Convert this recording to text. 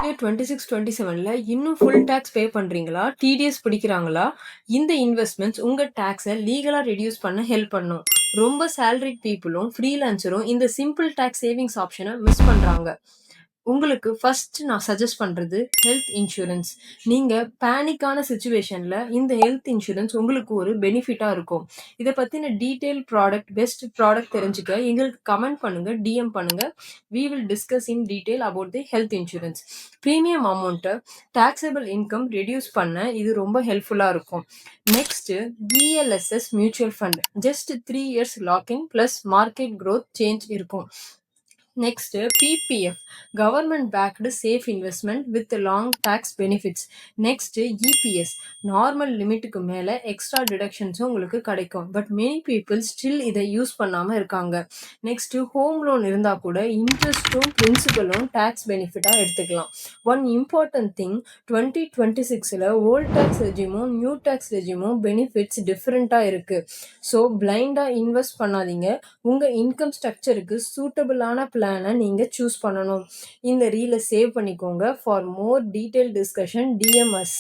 Year 26, 27ல இன்னும் full tax பே பண்றீங்களா? TDS பிடிக்கிறாங்களா? இந்த இன்வெஸ்ட்மென்ட்ஸ் உங்க டாக்ஸ லீகலா ரெடியூஸ் பண்ண ஹெல்ப் பண்ணும். ரொம்ப சேலரிட் பீப்பிளும், ஃப்ரீலான்சரும் இந்த சிம்பிள் டாக்ஸ் சேவிங்ஸ் ஆப்ஷன மிஸ் பண்றாங்க. உங்களுக்கு ஃபர்ஸ்ட் நான் சஜெஸ்ட் பண்றது ஹெல்த் இன்சூரன்ஸ். நீங்க பேனிக்கான சிச்சுவேஷன்ல இந்த ஹெல்த் இன்சூரன்ஸ் உங்களுக்கு ஒரு பெனிஃபிட்டா இருக்கும். இத பத்தின பெஸ்ட் ப்ராடக்ட் தெரிஞ்சுக்க எங்களுக்கு கமெண்ட் பண்ணுங்க, டிஎம் பண்ணுங்க. We will discuss in detail about the health insurance. Premium அமௌண்ட்ட டாக்ஸபிள் இன்கம் ரெடியூஸ் பண்ண இது ரொம்ப ஹெல்ப்ஃபுல்லா இருக்கும். Next ELSS mutual fund. Just 3 years locking plus market growth change இருக்கும். Next PPF government backed safe investment with long tax benefits. Next EPS normal லிமிட்டுக்கு மேலே extra டிடக்ஷன்ஸும் உங்களுக்கு கிடைக்கும். பட் மெனி பீப்புள் ஸ்டில் இதை யூஸ் பண்ணாமல் இருக்காங்க. நெக்ஸ்ட் ஹோம் லோன் இருந்தால் கூட இன்ட்ரெஸ்ட்டும் பிரின்சிபலும் டாக்ஸ் பெனிஃபிட்டாக எடுத்துக்கலாம். ஒன் இம்பார்ட்டன்ட் திங் 2026ல் ஓல்ட் டாக்ஸ் ரெஜிமும் நியூ டாக்ஸ் ரெஜிமும் பெனிஃபிட்ஸ் டிஃப்ரெண்ட்டாக இருக்குது. ஸோ பிளைண்டாக இன்வெஸ்ட் பண்ணாதீங்க. உங்கள் இன்கம் ஸ்ட்ரக்சருக்கு சூட்டபிளான பிளானை நீங்கள் சூஸ் பண்ணணும். இந்த ரீலை சேவ் பண்ணிக்கோங்க. For more detail discussion TMS.